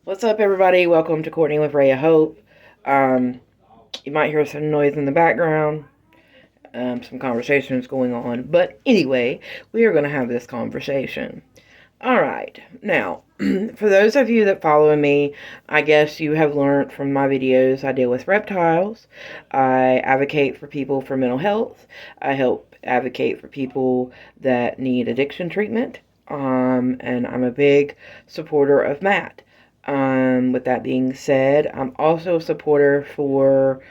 What's up, everybody? Welcome to Courtney with Ray of Hope. Um, you might hear some noise in the background, some conversations going on. But anyway, we are going to have this conversation. All right. Now, for those of you that follow me, I guess you have learned from my videos I deal with reptiles. I advocate for people for mental health. I help advocate for people that need addiction treatment. And I'm a big supporter of Matt. With that being said, I'm also a supporter for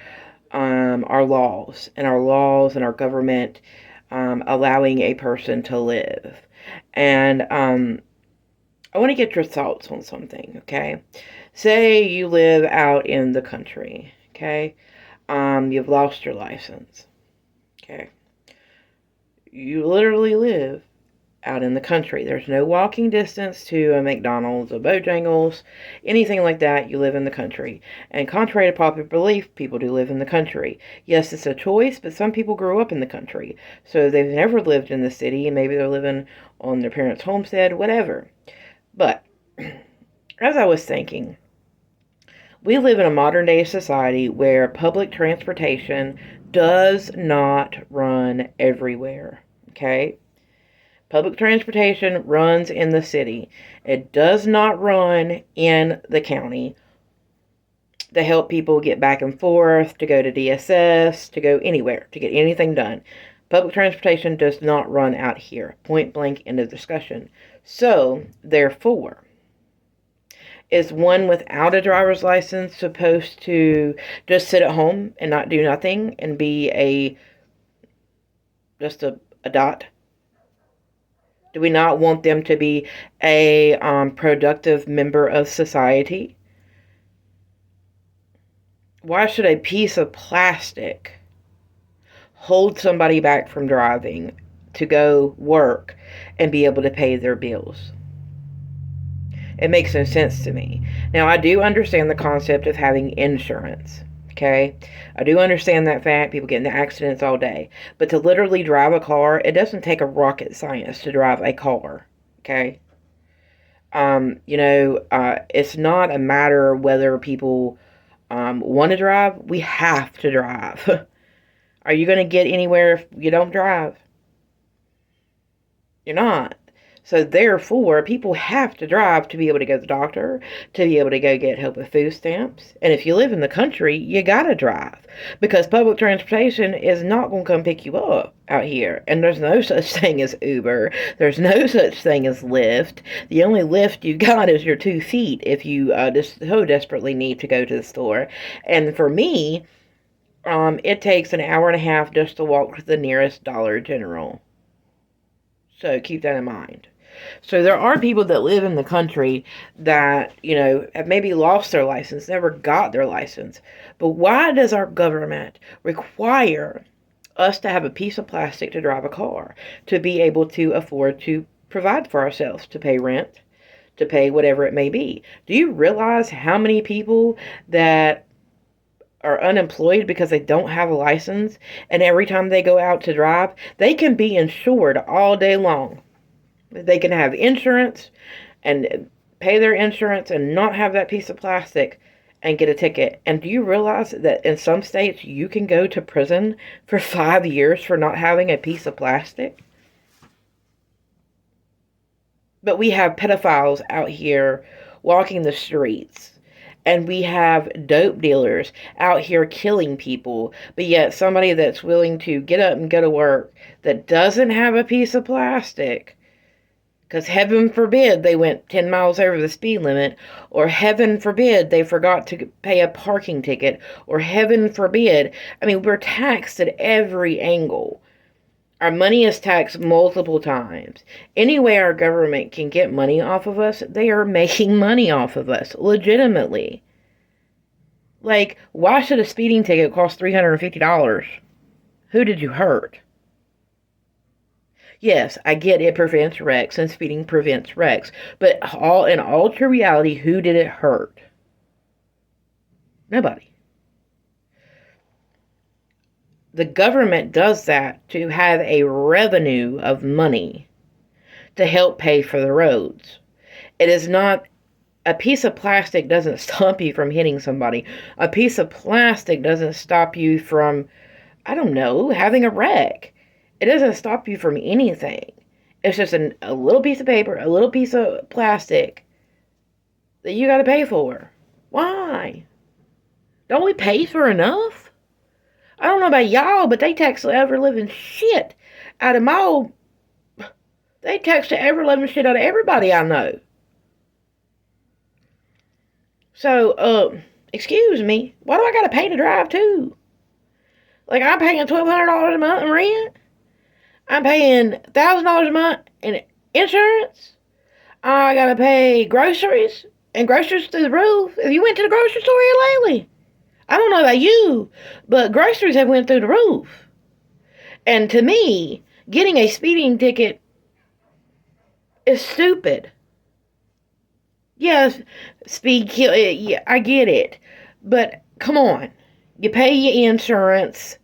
our laws and our government allowing a person to live. And I want to get your thoughts on something, okay? Say you live out in the country, okay? You've lost your license, okay? You literally live out in the country. There's no walking distance to a McDonald's, a Bojangles, anything like that. You live in the country. And contrary to popular belief, people do live in the country. Yes, it's a choice, but some people grew up in the country. So they've never lived in the city, and maybe they're living on their parents' homestead, whatever. But as I was thinking, we live in a modern day society where public transportation does not run everywhere. Okay? Public transportation runs in the city. It does not run in the county to help people get back and forth, to go to DSS, to go anywhere, to get anything done. Public transportation does not run out here. Point blank, end of discussion. So, therefore, is one without a driver's license supposed to just sit at home and not do nothing and be just a dot? Do we not want them to be a productive member of society? Why should a piece of plastic hold somebody back from driving to go work and be able to pay their bills? It makes no sense to me. Now, I do understand the concept of having insurance. Okay? I do understand that fact. People get into accidents all day. But to literally drive a car, it doesn't take a rocket science to drive a car. Okay? It's not a matter whether people want to drive. We have to drive. Are you going to get anywhere if you don't drive? You're not. So therefore, people have to drive to be able to go to the doctor, to be able to go get help with food stamps. And if you live in the country, you gotta drive. Because public transportation is not going to come pick you up out here. And there's no such thing as Uber. There's no such thing as Lyft. The only Lyft you got is your 2 feet if you just so desperately need to go to the store. And for me, it takes an hour and a half just to walk to the nearest Dollar General. So keep that in mind. So there are people that live in the country that, have maybe lost their license, never got their license. But why does our government require us to have a piece of plastic to drive a car, to be able to afford to provide for ourselves, to pay rent, to pay whatever it may be? Do you realize how many people that are unemployed because they don't have a license, and every time they go out to drive, they can be insured all day long? They can have insurance and pay their insurance and not have that piece of plastic and get a ticket. And do you realize that in some states you can go to prison for 5 years for not having a piece of plastic? But we have pedophiles out here walking the streets. And we have dope dealers out here killing people. But yet somebody that's willing to get up and go to work that doesn't have a piece of plastic, because heaven forbid they went 10 miles over the speed limit, or heaven forbid they forgot to pay a parking ticket, or heaven forbid, we're taxed at every angle. Our money is taxed multiple times. Any way our government can get money off of us, they are making money off of us, legitimately. Like, why should a speeding ticket cost $350? Who did you hurt? Yes, I get it prevents wrecks and speeding prevents wrecks, but in all true reality, who did it hurt? Nobody. The government does that to have a revenue of money to help pay for the roads. It is not A piece of plastic doesn't stop you from hitting somebody. A piece of plastic doesn't stop you from, I don't know, having a wreck. It doesn't stop you from anything. It's just a little piece of paper, a little piece of plastic that you got to pay for. Why? Don't we pay for enough? I don't know about y'all, but they tax the ever living shit out of my They tax the ever living shit out of everybody I know. So, excuse me, why do I gotta pay to drive too? Like, I'm paying $1,200 a month in rent. I'm paying $1,000 a month in insurance. I gotta pay groceries, and groceries through the roof. If you went to the grocery store here lately, I don't know about you, but groceries have went through the roof. And to me, getting a speeding ticket is stupid. Yes, speed kill. Yeah, I get it, but come on, you pay your insurance.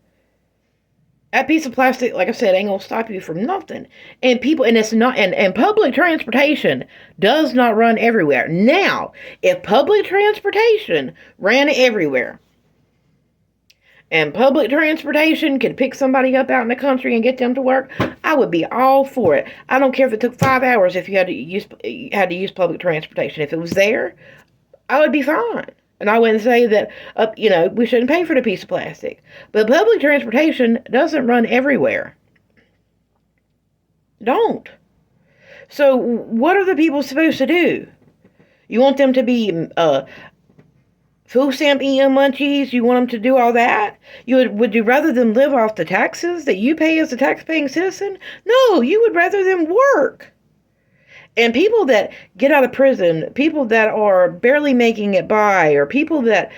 That piece of plastic, like I said, ain't gonna stop you from nothing. And people, and it's not, and public transportation does not run everywhere. Now, if public transportation ran everywhere, and public transportation could pick somebody up out in the country and get them to work, I would be all for it. I don't care if it took 5 hours if you had to use public transportation. If it was there, I would be fine. And I wouldn't say that, we shouldn't pay for the piece of plastic. But public transportation doesn't run everywhere. Don't. So what are the people supposed to do? You want them to be food stamp eating munchies? You want them to do all that? Would you rather them live off the taxes that you pay as a tax-paying citizen? No, you would rather them work. And people that get out of prison, people that are barely making it by, or people that,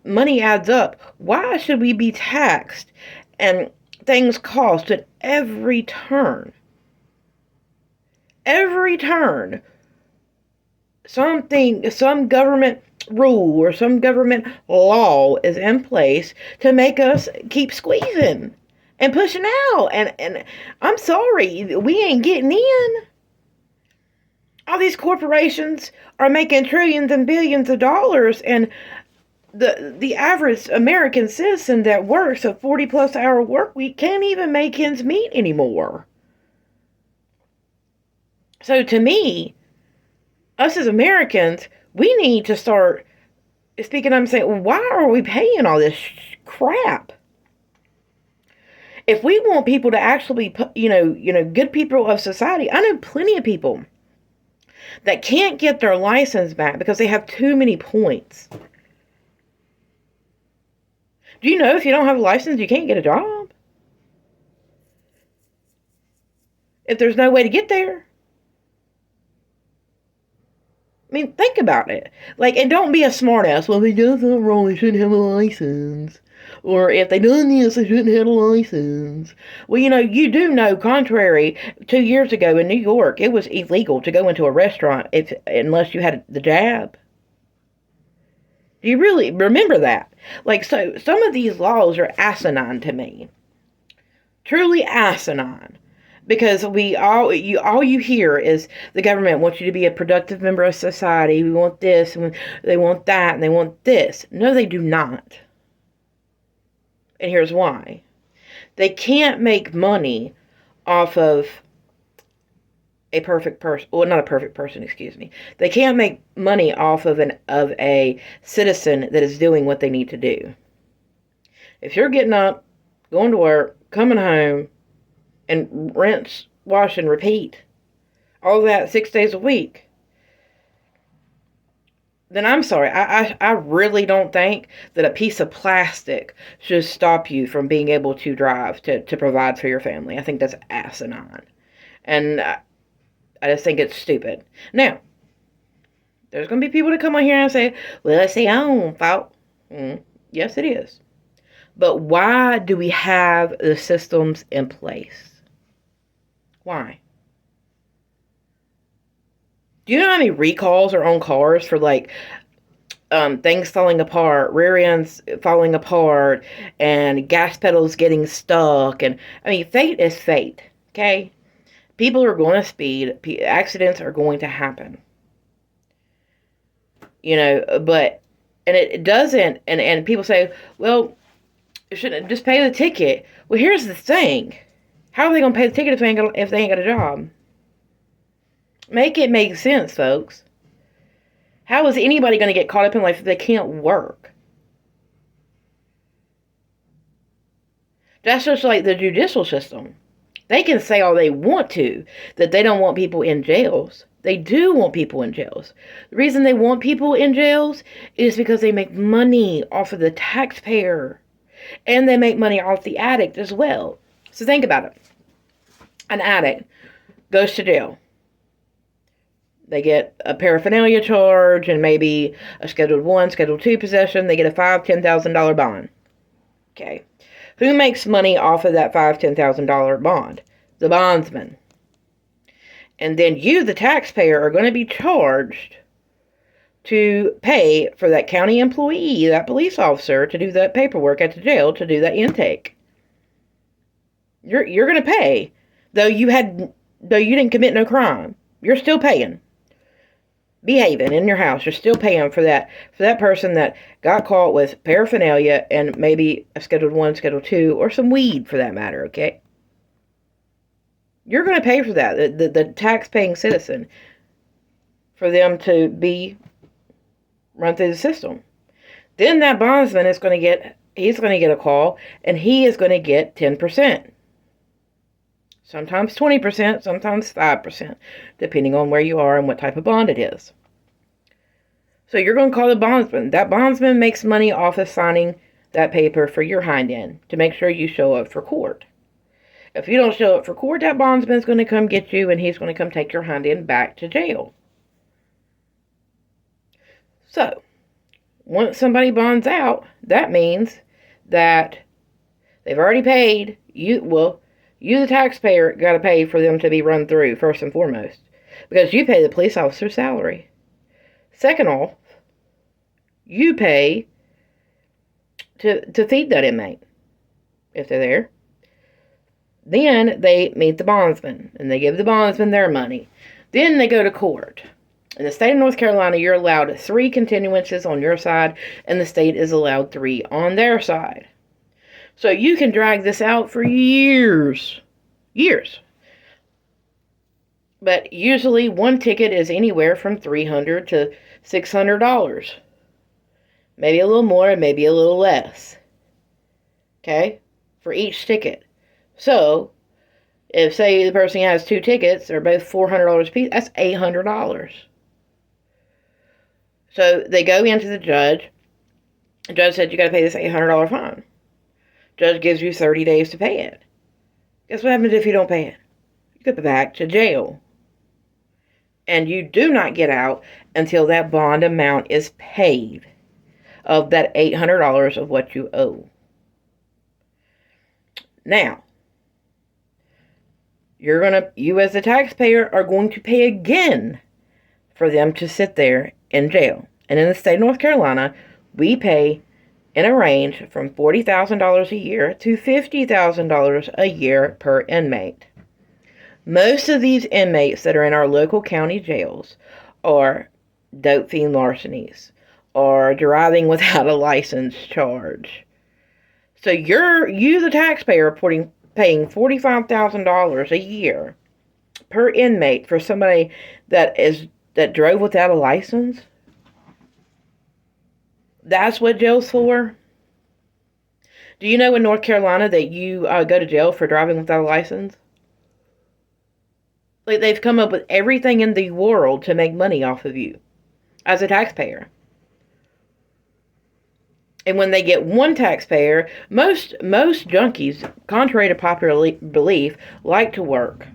money adds up, why should we be taxed? And things cost at every turn. Every turn. Some government rule or some government law is in place to make us keep squeezing and pushing out. And I'm sorry, we ain't getting in. All these corporations are making trillions and billions of dollars, and the average American citizen that works a 40-plus hour work week can't even make ends meet anymore. So to me, us as Americans, we need to start speaking up and saying, well, why are we paying all this crap? If we want people to actually be, good people of society, I know plenty of people that can't get their license back because they have too many points. Do you know if you don't have a license, you can't get a job? If there's no way to get there. I mean, think about it. And don't be a smartass. Well, if they done something wrong, they shouldn't have a license. Or if they done this, they shouldn't have a license. Well, you do know, contrary, 2 years ago in New York, it was illegal to go into a restaurant unless you had the jab. Do you really remember that? So some of these laws are asinine to me. Truly asinine. Because all you hear is the government wants you to be a productive member of society. We want this, and they want that, and they want this. No, they do not. And here's why. They can't make money off of a perfect person. Well, not a perfect person, excuse me. They can't make money off of a citizen that is doing what they need to do. If you're getting up, going to work, coming home, and rinse, wash, and repeat, all that 6 days a week, then I'm sorry. I really don't think that a piece of plastic should stop you from being able to drive to provide for your family. I think that's asinine. And I just think it's stupid. Now, there's going to be people that come on here and say, well, it's their own fault. Yes, it is. But why do we have the systems in place? Why? Do you know how many recalls are on cars for things falling apart, rear ends falling apart, and gas pedals getting stuck? And fate is fate. Okay, people are going to speed. Accidents are going to happen. But, and it doesn't, and people say, well, you shouldn't just pay the ticket. Well, here's the thing. How are they going to pay the ticket if they ain't got a job? Make it make sense, folks. How is anybody going to get caught up in life if they can't work? That's just like the judicial system. They can say all they want to, that they don't want people in jails. They do want people in jails. The reason they want people in jails is because they make money off of the taxpayer. And they make money off the addict as well. So think about it. An addict goes to jail. They get a paraphernalia charge and maybe a Schedule 1, Schedule 2 possession. They get a $5,000, $10,000 bond. Okay. Who makes money off of that $5,000, $10,000 bond? The bondsman. And then you, the taxpayer, are going to be charged to pay for that county employee, that police officer, to do that paperwork at the jail, to do that intake. You're going to pay, though you didn't commit no crime. You're still paying. Behaving in your house, you're still paying for that person that got caught with paraphernalia and maybe a Schedule 1, Schedule 2, or some weed for that matter, okay? You're going to pay for that, the tax-paying citizen, for them to be run through the system. Then that bondsman is going to get a call, and he is going to get 10%. Sometimes 20%, sometimes 5%, depending on where you are and what type of bond it is. So you're going to call the bondsman. That bondsman makes money off of signing that paper for your hind end to make sure you show up for court. If you don't show up for court, that bondsman's going to come get you, and he's going to come take your hind end back to jail. So, once somebody bonds out, that means that they've already paid. You, the taxpayer, got to pay for them to be run through, first and foremost. Because you pay the police officer's salary. Second off, you pay to feed that inmate, if they're there. Then they meet the bondsman, and they give the bondsman their money. Then they go to court. In the state of North Carolina, you're allowed 3 continuances on your side, and the state is allowed 3 on their side. So you can drag this out for years. Years. But usually one ticket is anywhere from $300 to $600. Maybe a little more, maybe a little less. Okay? For each ticket. So, if, say, the person has 2 tickets, they're both $400 a piece, that's $800. So, they go into the judge. The judge said, you got to pay this $800 fine. Judge gives you 30 days to pay it. Guess what happens if you don't pay it? You go back to jail. And you do not get out until that bond amount is paid of that $800 of what you owe. Now, you as a taxpayer are going to pay again for them to sit there in jail. And in the state of North Carolina, we pay in a range from $40,000 a year to $50,000 a year per inmate. Most of these inmates that are in our local county jails are dope fiend larcenies or driving without a license charge. So you the taxpayer, are paying $45,000 a year per inmate for somebody that drove without a license. That's what jail's for. Do you know in North Carolina that you go to jail for driving without a license? Like, they've come up with everything in the world to make money off of you as a taxpayer. And when they get one taxpayer, most junkies, contrary to popular belief, like to work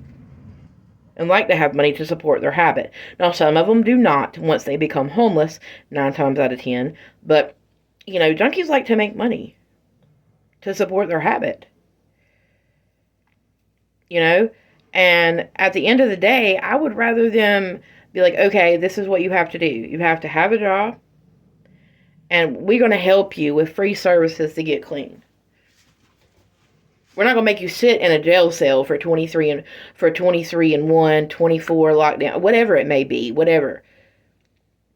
and like to have money to support their habit. Now, some of them do not once they become homeless, 9 times out of 10. But, junkies like to make money to support their habit. And at the end of the day, I would rather them be like, okay, this is what you have to do. You have to have a job, and we're going to help you with free services to get clean. We're not going to make you sit in a jail cell for 23 and 1, 24 lockdown, whatever it may be, whatever.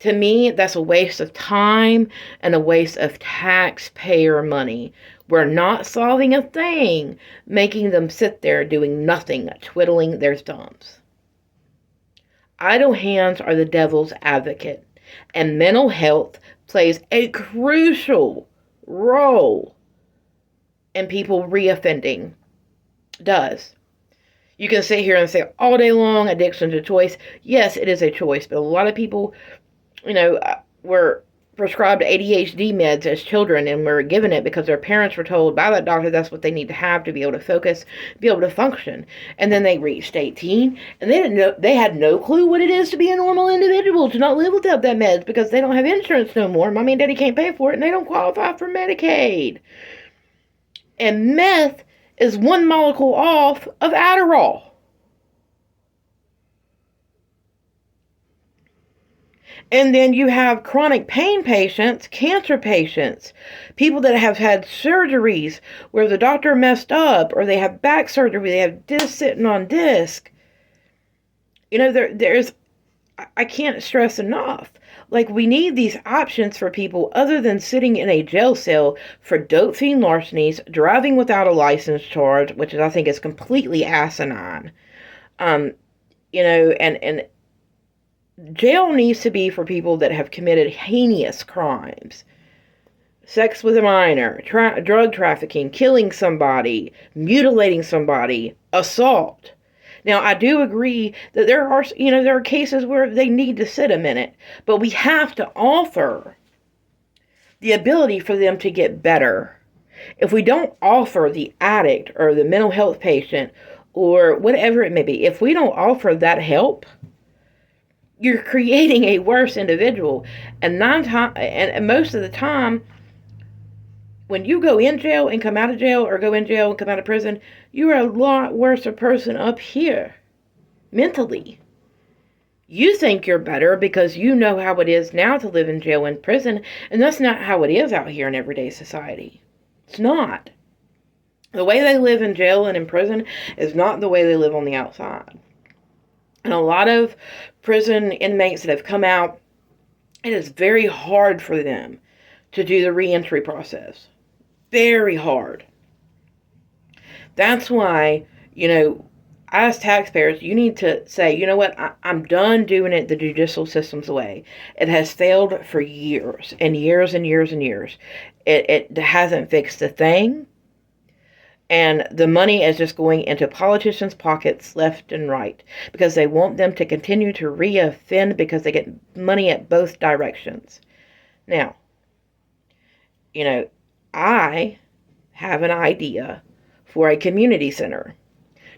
To me, that's a waste of time and a waste of taxpayer money. We're not solving a thing, making them sit there doing nothing, twiddling their thumbs. Idle hands are the devil's advocate, and mental health plays a crucial role in people reoffending. Does. You can sit here and say all day long, addiction's a choice. Yes, it is a choice, but a lot of people, were prescribed ADHD meds as children and were given it because their parents were told by that doctor that's what they need to have to be able to focus, be able to function. And then they reached 18 and they had no clue what it is to be a normal individual, to not live without that meds because they don't have insurance no more. Mommy and daddy can't pay for it and they don't qualify for Medicaid. And meth is one molecule off of Adderall. And then you have chronic pain patients, cancer patients, people that have had surgeries where the doctor messed up, or they have back surgery, they have disc sitting on disc. I can't stress enough. Like, we need these options for people other than sitting in a jail cell for dope fiend larcenies, driving without a license charge, which I think is completely asinine. And jail needs to be for people that have committed heinous crimes. Sex with a minor, drug trafficking, killing somebody, mutilating somebody, assault. Now, I do agree that there are cases where they need to sit a minute, but we have to offer the ability for them to get better. If we don't offer the addict or the mental health patient or whatever it may be, if we don't offer that help, you're creating a worse individual. And most of the time, when you go in jail and come out of jail, or go in jail and come out of prison, you're a lot worse a person up here, mentally. You think you're better because you know how it is now to live in jail and prison, and that's not how it is out here in everyday society. It's not. The way they live in jail and in prison is not the way they live on the outside. And a lot of prison inmates that have come out, it is very hard for them to do the reentry process. Very hard. That's why, as taxpayers, you need to say, you know what, I'm done doing it the judicial system's way. It has failed for years and years and years and years. It hasn't fixed a thing. And the money is just going into politicians' pockets left and right because they want them to continue to reoffend because they get money at both directions. Now, I have an idea for a community center.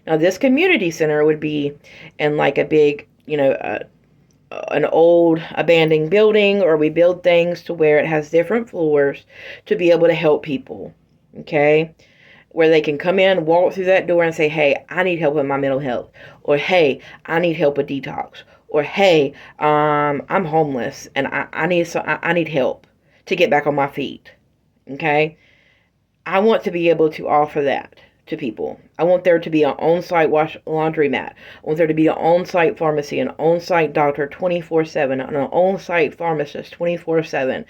Now, this community center would be in like a big, an old abandoned building, or we build things to where it has different floors to be able to help people. Okay? Where they can come in, walk through that door and say, hey, I need help with my mental health. Or, hey, I need help with detox. Or, hey, I'm homeless and I need help to get back on my feet. Okay? I want to be able to offer that to people. I want there to be an on-site laundromat. I want there to be an on-site pharmacy, an on-site doctor 24/7, and an on-site pharmacist 24/7,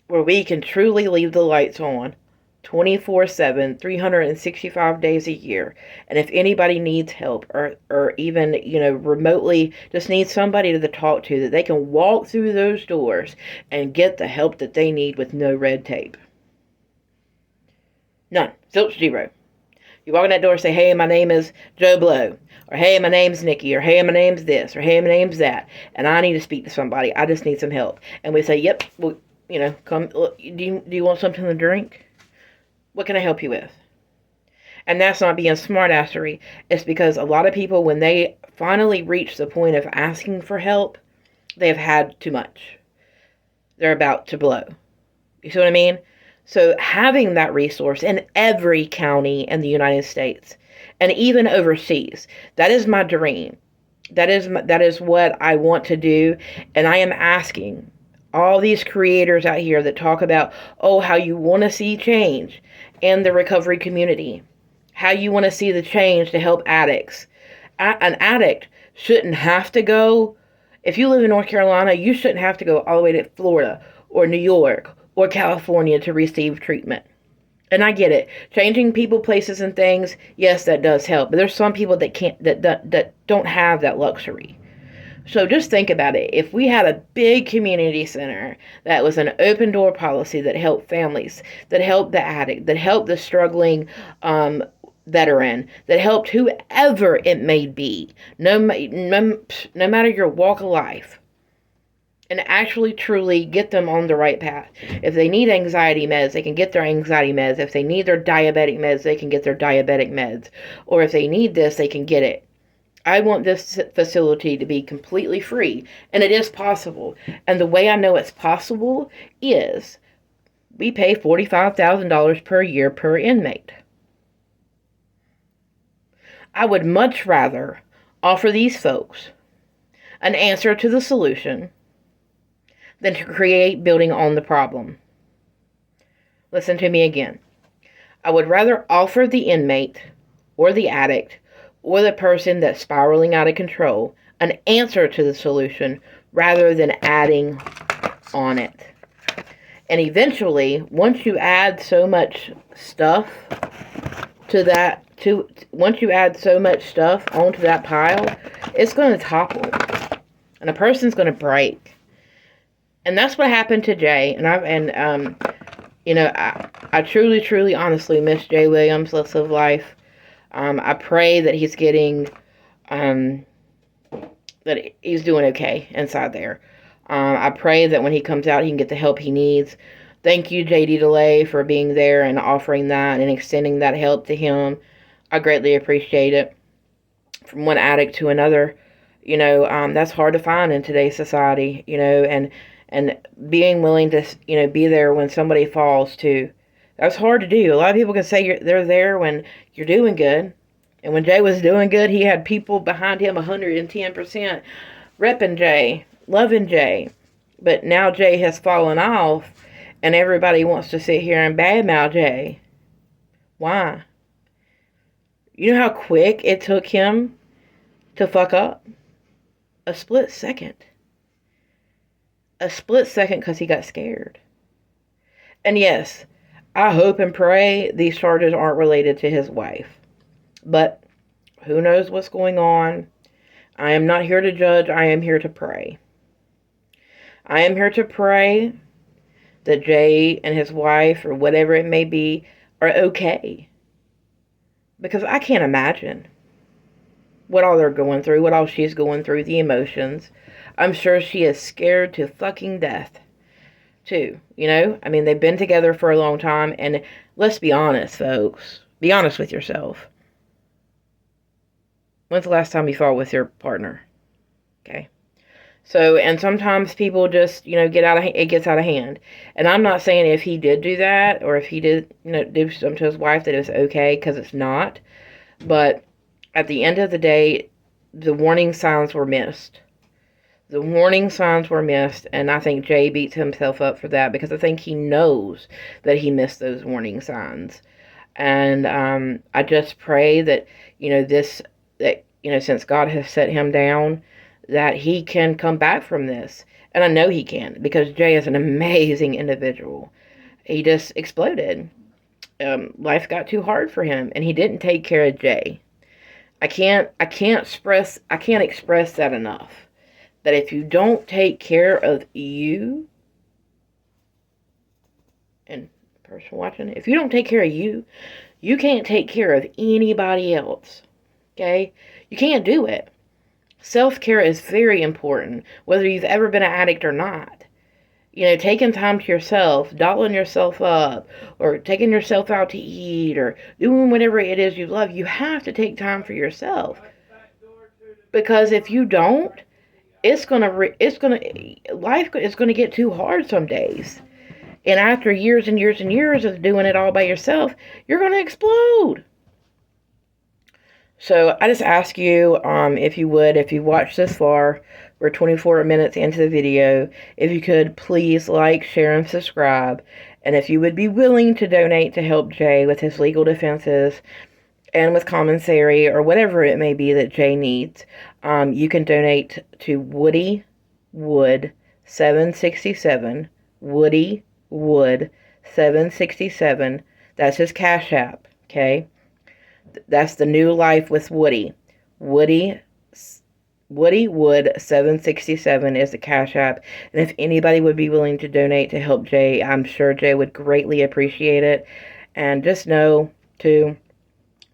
where we can truly leave the lights on 24/7, 365 days a year. And if anybody needs help, or even, remotely just needs somebody to talk to, that they can walk through those doors and get the help that they need with no red tape. None. Zilch, zero. You walk in that door and say, hey, my name is Joe Blow, or hey, my name's Nikki, or hey, my name's this, or hey, my name's that, and I need to speak to somebody. I just need some help. And we say, yep, well, come, look, do you want something to drink? What can I help you with? And that's not being smartassery. It's because a lot of people, when they finally reach the point of asking for help, they have had too much. They're about to blow. You see what I mean? So having that resource in every county in the United States, and even overseas, that is my dream. That is what I want to do. And I am asking all these creators out here that talk about, how you want to see change in the recovery community, how you want to see the change to help addicts. An addict shouldn't have to go If you live in North Carolina, you shouldn't have to go all the way to Florida or New York or California to receive treatment. And I get it. Changing people, places, and things, yes, that does help. But there's some people that can't, that don't have that luxury. So just think about it. If we had a big community center that was an open door policy that helped families, that helped the addict, that helped the struggling veteran, that helped whoever it may be, no matter your walk of life, and actually truly get them on the right path. If they need anxiety meds, they can get their anxiety meds. If they need their diabetic meds, they can get their diabetic meds. Or if they need this, they can get it. I want this facility to be completely free, and it is possible. And the way I know it's possible is we pay $45,000 per year per inmate. I would much rather offer these folks an answer to the solution than to create building on the problem. Listen to me again. I would rather offer the inmate or the addict or the person that's spiraling out of control an answer to the solution rather than adding on it. And eventually, once you add so much stuff to that, once you add so much stuff onto that pile, it's going to topple. And a person's going to break. And that's what happened to Jay. I truly, truly, honestly miss Jay Williams. Let's live life. I pray that he's getting, that he's doing okay inside there. I pray that when he comes out, he can get the help he needs. Thank you, JD DeLay, for being there and offering that and extending that help to him. I greatly appreciate it. From one addict to another, that's hard to find in today's society, and being willing to, be there when somebody falls too. That's hard to do. A lot of people can say they're there when you're doing good. And when Jay was doing good, he had people behind him 110% repping Jay, loving Jay. But now Jay has fallen off, and everybody wants to sit here and badmouth Jay. Why? You know how quick it took him to fuck up? A split second. A split second because he got scared. And yes, I hope and pray these charges aren't related to his wife. But who knows what's going on? I am not here to judge. I am here to pray. I am here to pray that Jay and his wife, or whatever it may be, are okay. Because I can't imagine what all they're going through, what all she's going through, the emotions. I'm sure she is scared to fucking death, too. They've been together for a long time, and let's be honest, folks. Be honest with yourself. When's the last time you fought with your partner? Okay. So, and sometimes people just, it gets out of hand. And I'm not saying if he did do that, or if he did, do something to his wife, that it was okay, because it's not. But at the end of the day, the warning signs were missed. The warning signs were missed, and I think Jay beats himself up for that, because I think he knows that he missed those warning signs. And I just pray that, since God has set him down, that he can come back from this. And I know he can, because Jay is an amazing individual. He just exploded. Life got too hard for him, and he didn't take care of Jay. I can't express that enough. That if you don't take care of you, and person watching, if you don't take care of you, you can't take care of anybody else. Okay? You can't do it. Self-care is very important, whether you've ever been an addict or not. Taking time to yourself, doubling yourself up, or taking yourself out to eat, or doing whatever it is you love, you have to take time for yourself. Because if you don't, life is gonna get too hard some days. And after years and years and years of doing it all by yourself, you're gonna explode. So I just ask you, if you watched this far, we're 24 minutes into the video, if you could please like, share, and subscribe. And if you would be willing to donate to help Jay with his legal defenses and with commissary or whatever it may be that Jay needs, you can donate to Woody Wood 767. Woody Wood 767. That's his Cash App, okay? That's the new life with Woody. Woody Wood 767 is the Cash App. And if anybody would be willing to donate to help Jay, I'm sure Jay would greatly appreciate it. And just know, too,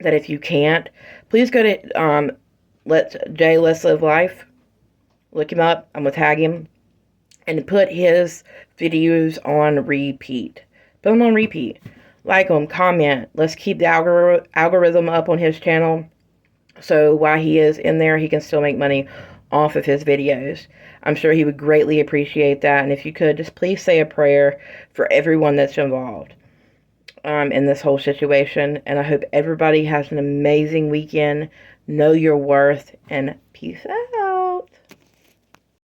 that if you can't, please go to Let's Live Life. Look him up. I'm going to tag him. And put his videos on repeat. Put them on repeat. Like them, comment. Let's keep the algorithm up on his channel. So while he is in there, he can still make money off of his videos. I'm sure he would greatly appreciate that. And if you could, just please say a prayer for everyone that's involved in this whole situation. And I hope everybody has an amazing weekend. Know your worth, and peace out.